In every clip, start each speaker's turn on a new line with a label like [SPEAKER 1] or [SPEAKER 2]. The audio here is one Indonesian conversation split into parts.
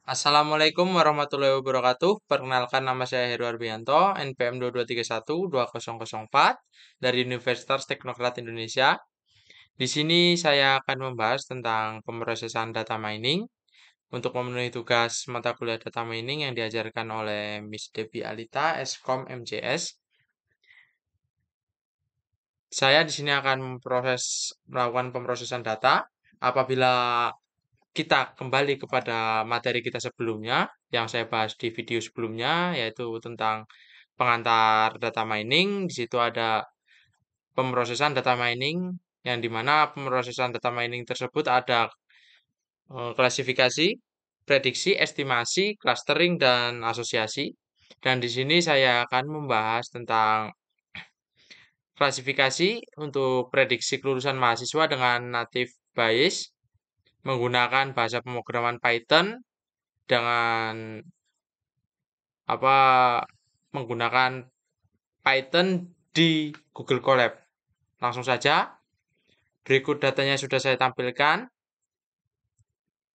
[SPEAKER 1] Assalamualaikum warahmatullahi wabarakatuh. Perkenalkan nama saya Heru Arbianto, NPM 2231-2004 dari Universitas Teknokrat Indonesia. Di sini saya akan membahas tentang pemrosesan data mining untuk memenuhi tugas mata kuliah data mining yang diajarkan oleh Miss Devi Alita, Eskom MJS. Saya di sini akan melakukan pemrosesan data. Apabila kita kembali kepada materi kita sebelumnya yang saya bahas di video sebelumnya, yaitu tentang pengantar data mining. Di situ ada pemrosesan data mining yang dimana pemrosesan data mining tersebut ada klasifikasi, prediksi, estimasi, clustering, dan asosiasi. Dan di sini saya akan membahas tentang klasifikasi untuk prediksi kelulusan mahasiswa dengan native Bayes menggunakan bahasa pemrograman Python dengan apa menggunakan Python di Google Colab. Langsung saja, berikut datanya sudah saya tampilkan.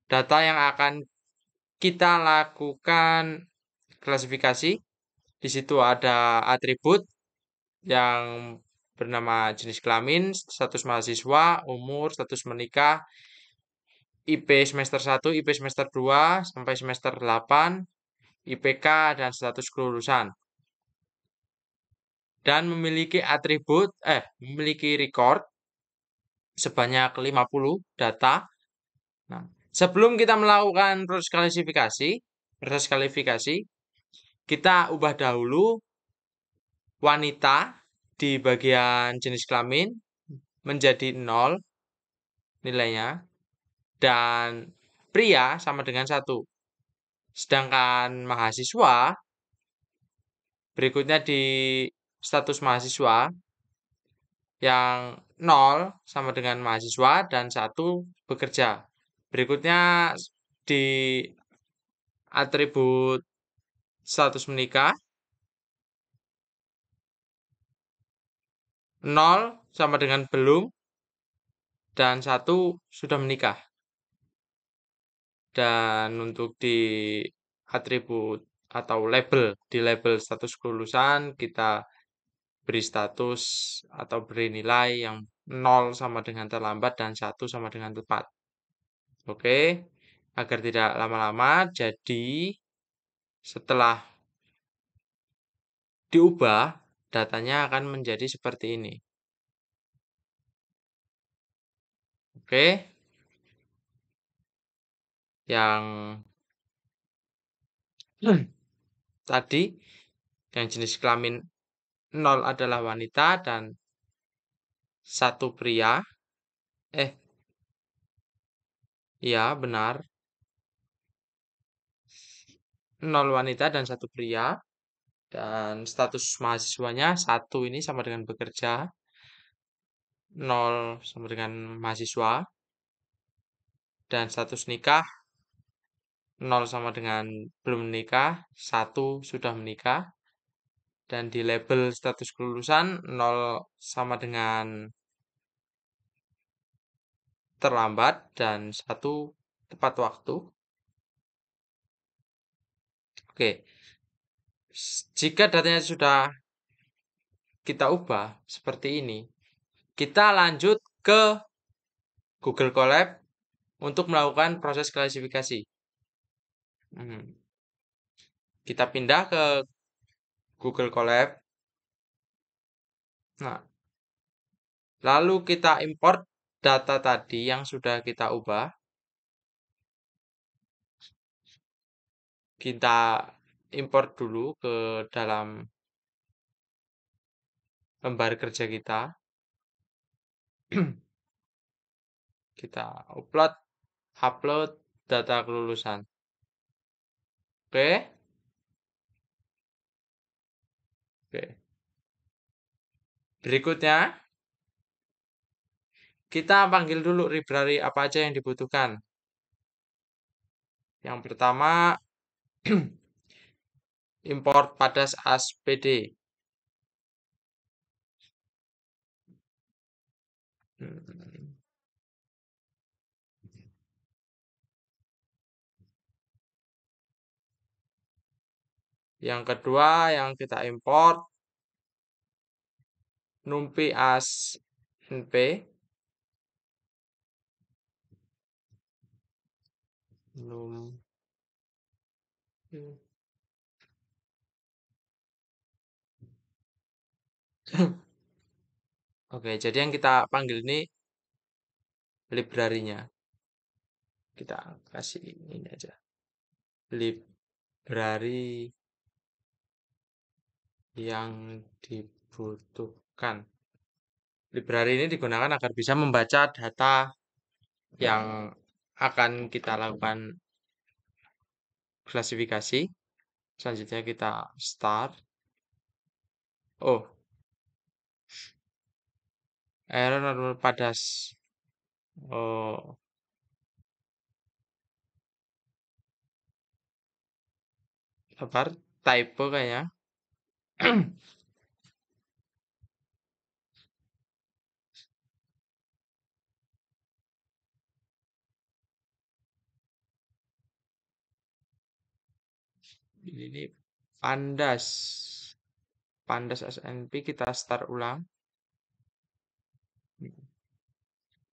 [SPEAKER 1] Data yang akan kita lakukan klasifikasi. Di situ ada atribut yang bernama jenis kelamin, status mahasiswa, umur, status menikah, IP semester 1, IP semester 2 sampai semester 8, IPK, dan status kelulusan. Dan memiliki record sebanyak 50 data. Nah, sebelum kita melakukan proses kualifikasi, kita ubah dahulu wanita di bagian jenis kelamin menjadi 0 nilainya dan pria sama dengan 1. Sedangkan mahasiswa berikutnya di status mahasiswa yang 0 sama dengan mahasiswa dan 1 bekerja. Berikutnya di atribut status menikah 0 sama dengan belum dan 1 sudah menikah. Dan untuk di atribut atau di label status kelulusan kita beri status atau beri nilai yang 0 sama dengan terlambat dan 1 sama dengan tepat. Oke, agar tidak lama-lama, jadi setelah diubah, datanya akan menjadi seperti ini. Oke, yang tadi, yang jenis kelamin 0 adalah wanita dan 1 pria. Iya, benar. 0 wanita dan 1 pria. Dan status mahasiswanya 1 ini sama dengan bekerja. 0 sama dengan mahasiswa. Dan status nikah 0 sama dengan belum menikah. 1 sudah menikah. Dan di label status kelulusan 0 sama dengan terlambat dan 1 tepat waktu. Oke. Jika datanya sudah kita ubah seperti ini, kita lanjut ke Google Colab untuk melakukan proses klasifikasi. Kita pindah ke Google Colab. Nah, lalu kita import data tadi yang sudah kita ubah. Kita import dulu ke dalam lembar kerja kita. Kita upload data kelulusan. Oke. Oke. Berikutnya, kita panggil dulu library apa aja yang dibutuhkan. Yang pertama, import padas ASPD. Yang kedua yang kita import numpy as np. Num Oke, jadi yang kita panggil ini library-nya. Kita kasih ini aja. Library yang dibutuhkan. Library ini digunakan agar bisa membaca data yang akan kita lakukan klasifikasi. Selanjutnya kita start. Oh, error pada oh, apa typo kayaknya. Ini pandas. Pandas SNP kita start ulang.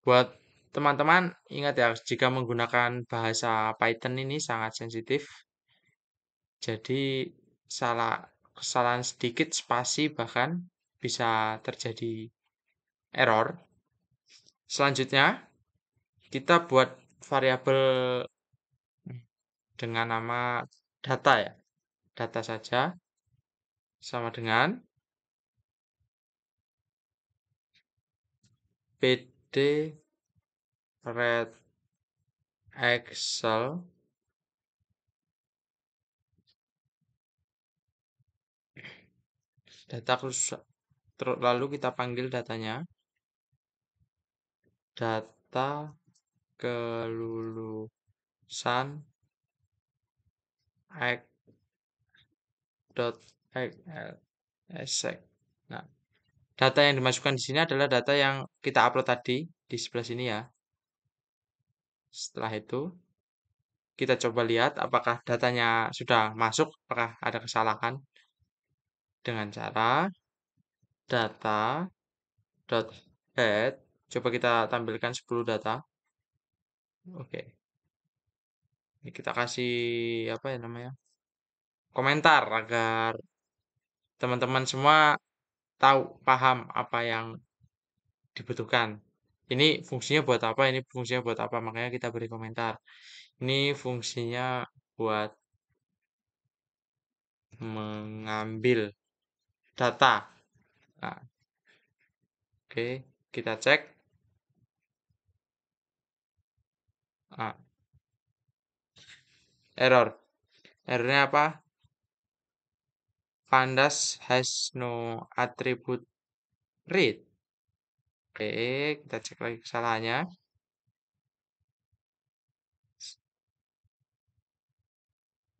[SPEAKER 1] Buat teman-teman ingat ya, jika menggunakan bahasa Python ini sangat sensitif. Jadi kesalahan sedikit spasi bahkan bisa terjadi error. Selanjutnya kita buat variabel dengan nama data ya. Data saja sama dengan pd red excel data lalu kita panggil datanya data kelulusan x.xlsec. Nah, data yang dimasukkan di sini adalah data yang kita upload tadi di sebelah sini ya. Setelah itu kita coba lihat apakah datanya sudah masuk, apakah ada kesalahan dengan cara data.head. Coba kita tampilkan 10 data. Oke. Ini kita kasih apa ya namanya? Komentar agar teman-teman semua tahu, paham apa yang dibutuhkan. Ini fungsinya buat apa? Ini fungsinya buat apa? Makanya kita beri komentar. Ini fungsinya buat mengambil data. Nah, oke, kita cek. Nah, error. Errornya apa? Pandas has no attribute read. Oke, kita cek lagi kesalahannya.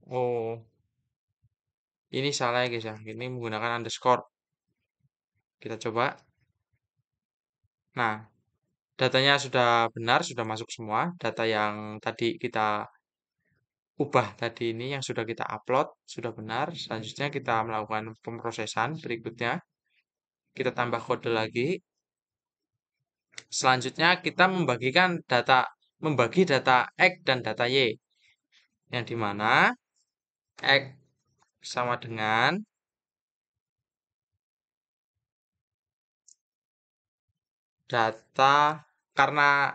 [SPEAKER 1] Oh, ini salah ya guys ya. Ini menggunakan underscore. Kita coba. Nah, datanya sudah benar, sudah masuk semua. Data yang tadi kita ubah tadi ini yang sudah kita upload sudah benar. Selanjutnya kita melakukan pemrosesan berikutnya. Kita tambah kode lagi. Selanjutnya kita membagi data X dan data Y. Yang dimana X sama dengan data, karena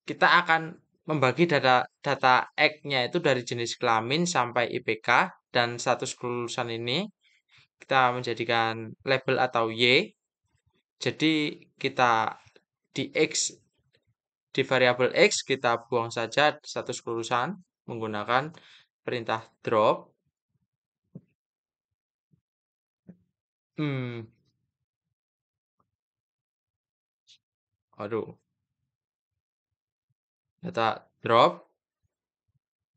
[SPEAKER 1] kita akan membagi data X-nya itu dari jenis kelamin sampai IPK, dan status kelulusan ini kita menjadikan label atau Y. Jadi kita di X, di variabel X kita buang saja status kelulusan menggunakan perintah drop. Aduh, data drop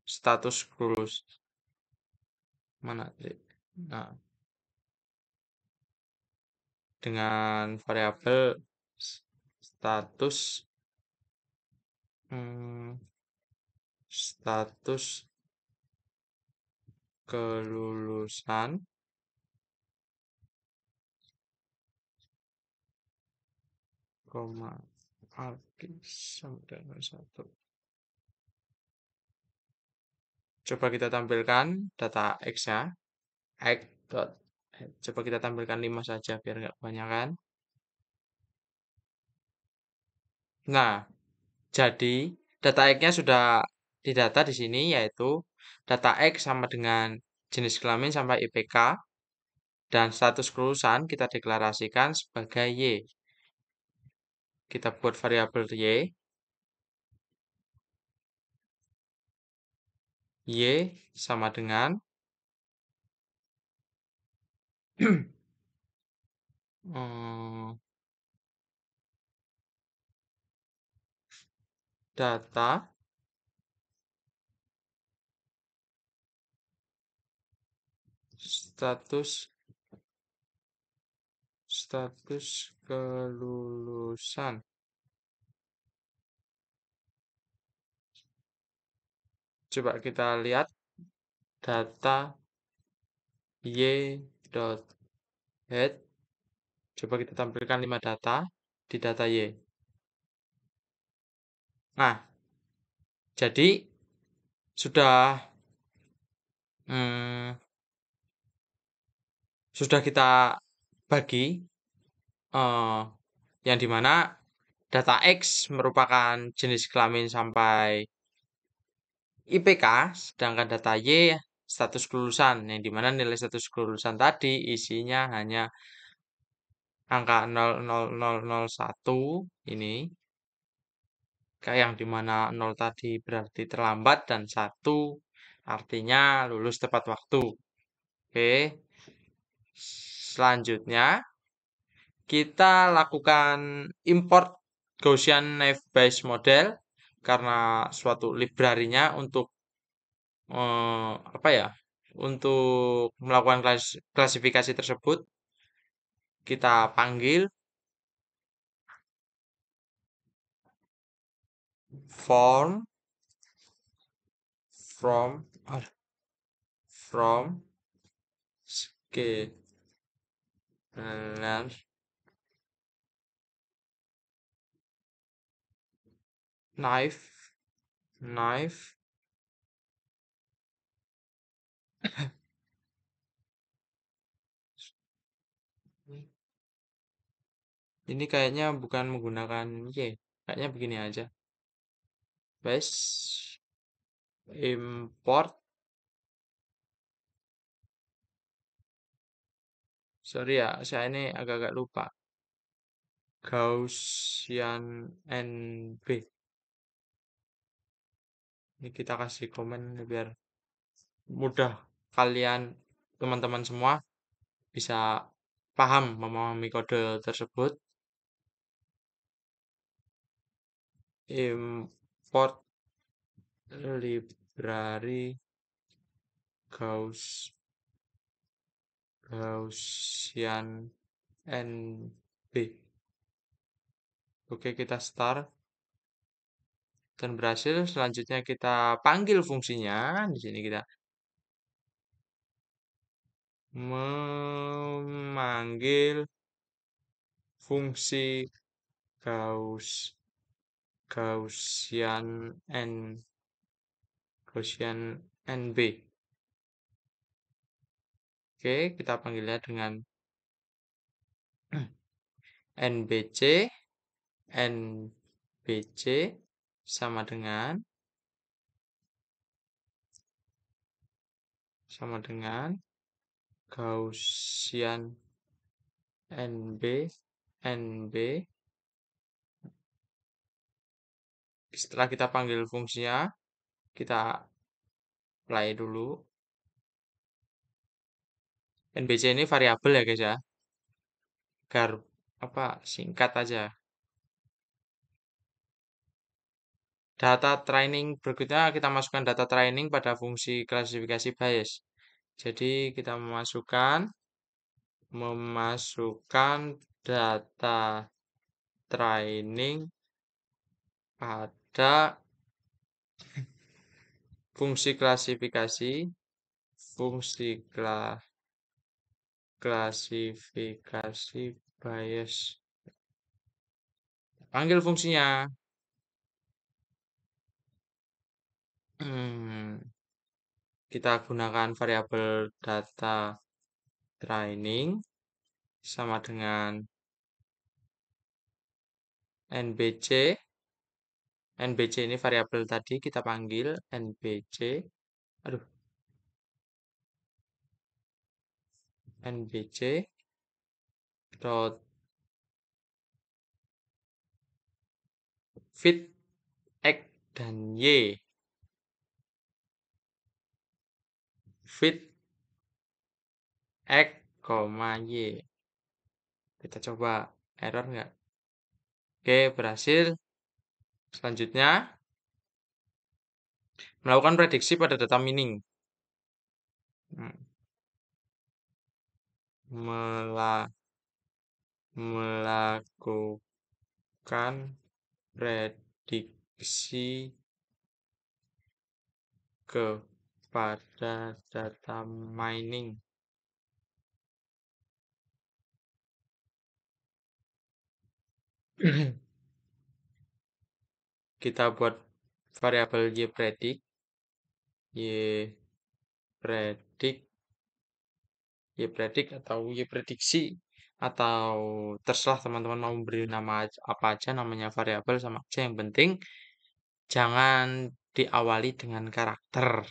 [SPEAKER 1] status lulus mana? Nah, dengan variabel status status kelulusan koma arti sama dengan 1. Coba kita tampilkan data X-nya. X dot. Coba kita tampilkan 5 saja biar nggak kebanyakan. Nah, jadi data X-nya sudah didata di sini, yaitu data X sama dengan jenis kelamin sampai IPK, dan status kelulusan kita deklarasikan sebagai Y. Kita buat variabel Y. Y sama dengan data status kelulusan. Coba kita lihat data y.head. Coba kita tampilkan 5 data di data y. Nah, jadi sudah hmm, sudah kita bagi yang dimana data X merupakan jenis kelamin sampai IPK, sedangkan data Y status kelulusan, yang dimana nilai status kelulusan tadi isinya hanya angka 00001 ini, kayak yang dimana 0 tadi berarti terlambat dan 1 artinya lulus tepat waktu. Oke, selanjutnya kita lakukan import Gaussian Naive Bayes model karena suatu library-nya untuk apa ya? Untuk melakukan klasifikasi tersebut kita panggil form from scalar naive ini kayaknya bukan menggunakan Y, kayaknya begini aja. Base import, sorry ya, saya ini agak-agak lupa. Gaussian NB. Ini kita kasih komen biar mudah kalian teman-teman semua bisa paham memahami kode tersebut. Import library Gaussian NB. Oke, kita start dan berhasil. Selanjutnya kita panggil fungsinya. Di sini kita memanggil fungsi Gaussian NB. Oke, kita panggilnya dengan NBC sama dengan Gaussian NB. Setelah kita panggil fungsinya, kita play dulu. NBC ini variabel ya guys ya, agar apa singkat aja. Data training berikutnya kita masukkan data training pada fungsi klasifikasi Bayes. Jadi kita memasukkan data training pada fungsi klasifikasi fungsi klasifikasi bias. Panggil fungsinya. Hmm, kita gunakan variabel data training sama dengan NBC. NBC ini variabel tadi kita panggil NBC. Aduh, NBC dot fit X dan Y. Fit X, Y. Kita coba error nggak? Oke, berhasil. Selanjutnya, melakukan prediksi pada data mining. Hmm, melakukan prediksi kepada data mining. Kita buat variabel y predik atau y prediksi, atau terserah teman-teman mau beri nama apa aja, namanya variabel sama aja, yang penting jangan diawali dengan karakter.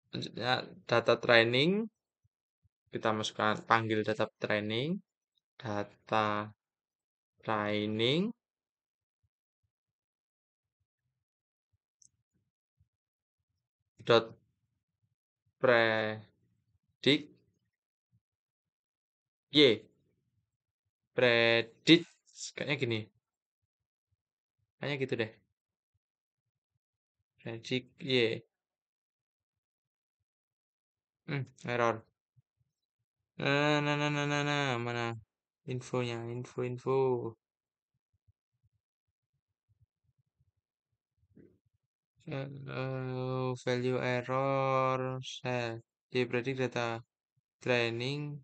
[SPEAKER 1] Selanjutnya data training, kita masukkan panggil data training dot predict y predict kayaknya gini, kayaknya gitu deh, predict y. Error. Mana infonya, info. Value error set. Ya berarti data training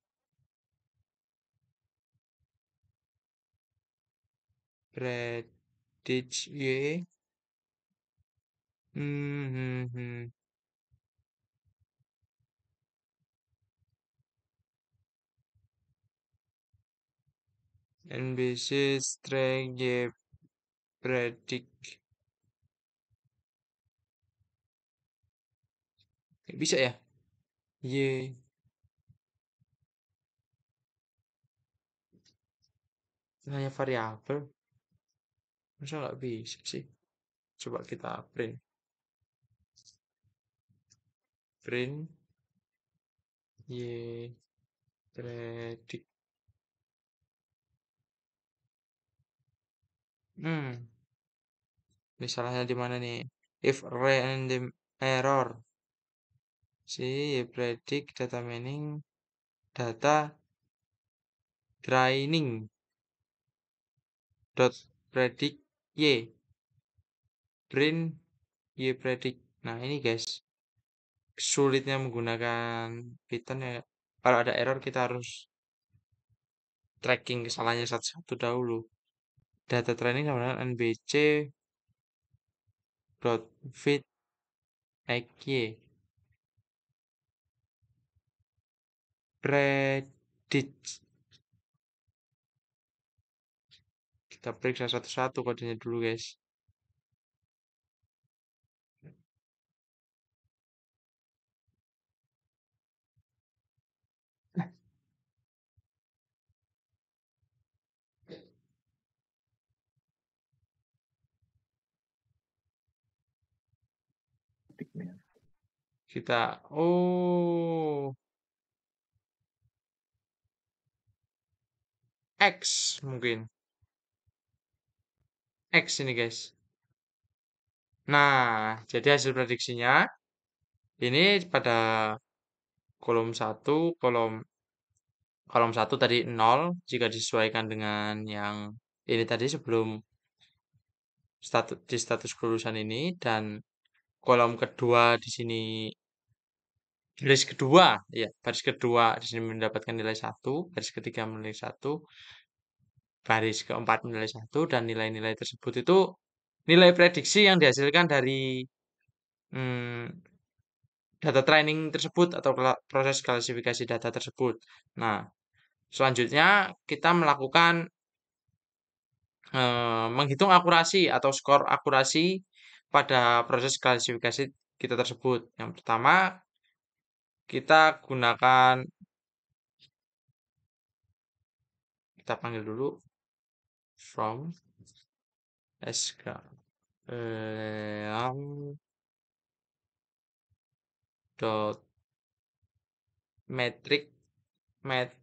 [SPEAKER 1] predict y. NBC string y predict. Bisa ya? Y hanya variabel. Masa nggak bisa sih? Coba kita print. Print y predict. Ini salahnya di mana nih? If random error. Si predict data mining data training dot predict y print y predict. Nah ini guys, sulitnya menggunakan Python ya. Kalau ada error kita harus tracking kesalahannya satu-satu dahulu. Data training sama nbc dot fit xy predict. Kita periksa satu-satu kodenya dulu guys. Kita X mungkin. X ini guys. Nah, jadi hasil prediksinya ini pada kolom 1, kolom 1 tadi 0 jika disesuaikan dengan yang ini tadi sebelum di status kelulusan ini, dan kolom kedua di sini, baris kedua, ya, baris kedua di sini mendapatkan nilai 1, baris ketiga nilai 1, baris keempat nilai 1, dan nilai-nilai tersebut itu nilai prediksi yang dihasilkan dari hmm, data training tersebut atau proses klasifikasi data tersebut. Nah, selanjutnya kita melakukan menghitung akurasi atau skor akurasi pada proses klasifikasi kita tersebut. Yang pertama, kita gunakan, kita panggil dulu from sk dot metric metric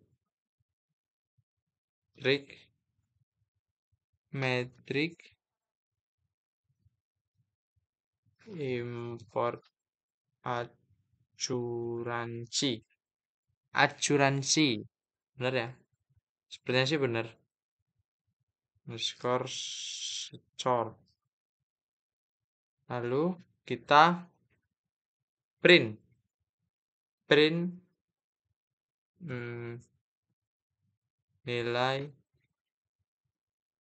[SPEAKER 1] metric import acuransi acuransi benar ya, sepertinya sih benar, skor skor, lalu kita print print nilai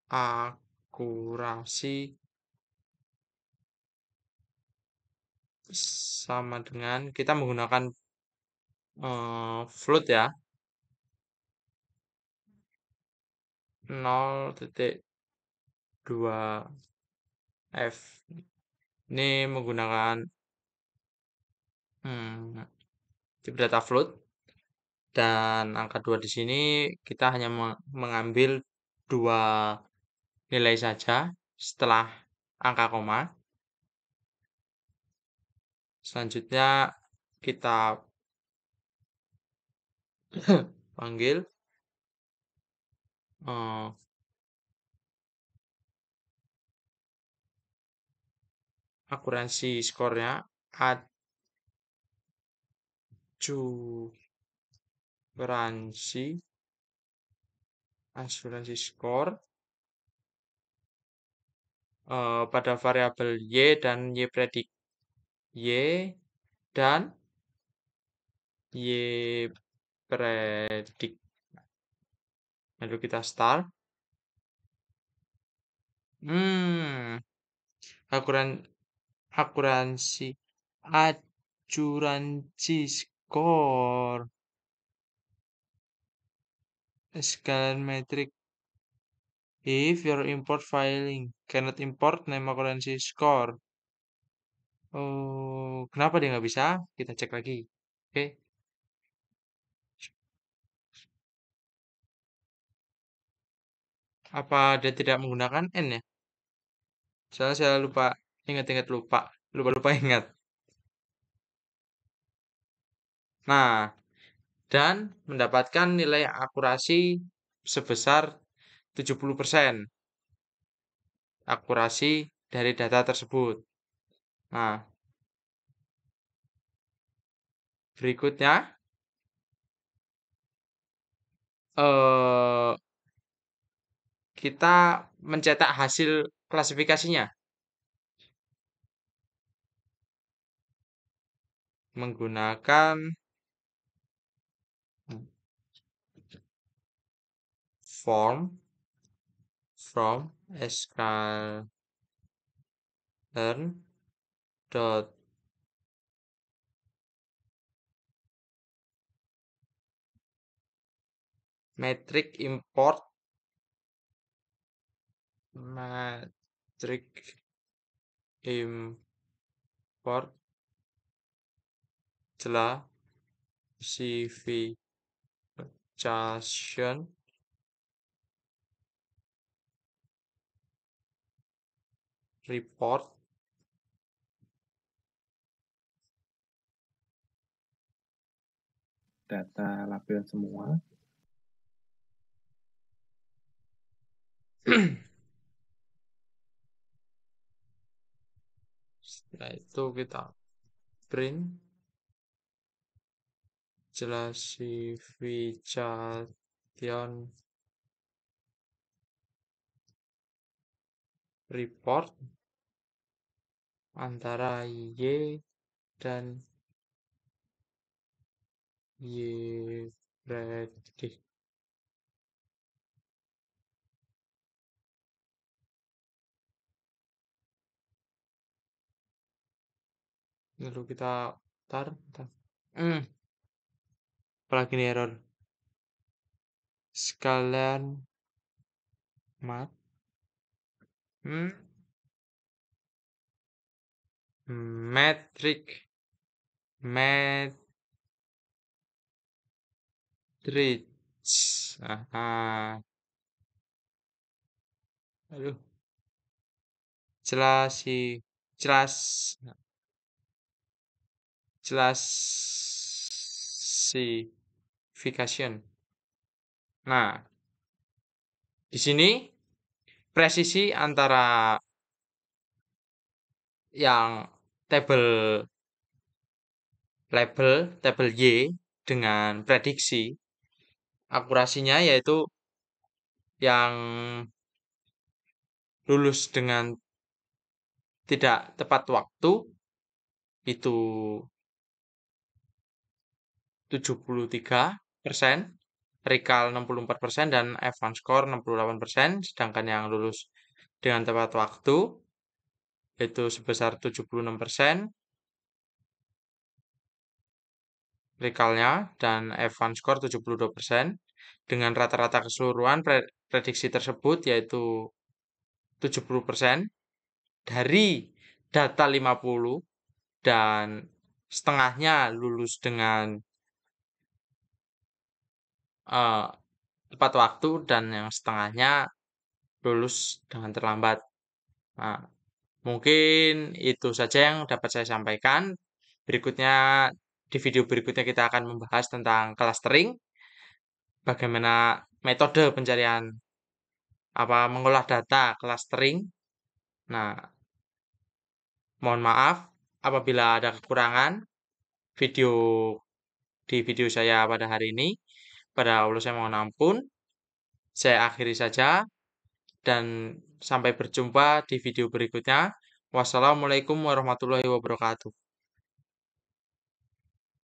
[SPEAKER 1] akurasi sama dengan kita menggunakan float ya, 0,2 F. Ini menggunakan tipe data float, dan angka 2 di sini kita hanya mengambil dua nilai saja setelah angka koma. Selanjutnya kita panggil akurasi skornya asuransi skor pada variabel y dan y predik y dan y predik. Lalu kita start. Akuran akuransi acuransi skor skala metrik. If your import filing cannot import name currency score. Oh, kenapa dia nggak bisa? Kita cek lagi. Oke. Apa dia tidak menggunakan N ya? Soalnya saya lupa, ingat-ingat lupa. Lupa-lupa ingat. Nah, dan mendapatkan nilai akurasi sebesar 70% akurasi dari data tersebut. Nah, berikutnya eh kita mencetak hasil klasifikasinya menggunakan form from sklearn dot metric import classification report
[SPEAKER 2] data lapisan semua.
[SPEAKER 1] Setelah itu kita print classification report antara Y dan Y predik. Lalu kita tar. Apalagi nih error. Sekalian mat. Metric. Matrix. Aduh, jelas classification. Nah, di sini presisi antara yang tabel Y dengan prediksi akurasinya yaitu yang lulus dengan tidak tepat waktu itu 73%, recall 64%, dan advance score 68%, sedangkan yang lulus dengan tepat waktu itu sebesar 76%, recallnya, dan advance score 72%, dengan rata-rata keseluruhan prediksi tersebut yaitu 70% dari data 50 dan setengahnya lulus dengan tepat waktu dan yang setengahnya lulus dengan terlambat. Nah, mungkin itu saja yang dapat saya sampaikan. Berikutnya, di video berikutnya kita akan membahas tentang clustering, bagaimana metode pencarian mengolah data clustering. Nah, mohon maaf apabila ada kekurangan video di video saya pada hari ini. Pada Allah saya mohon ampun. Saya akhiri saja dan sampai berjumpa di video berikutnya. Wassalamualaikum warahmatullahi wabarakatuh.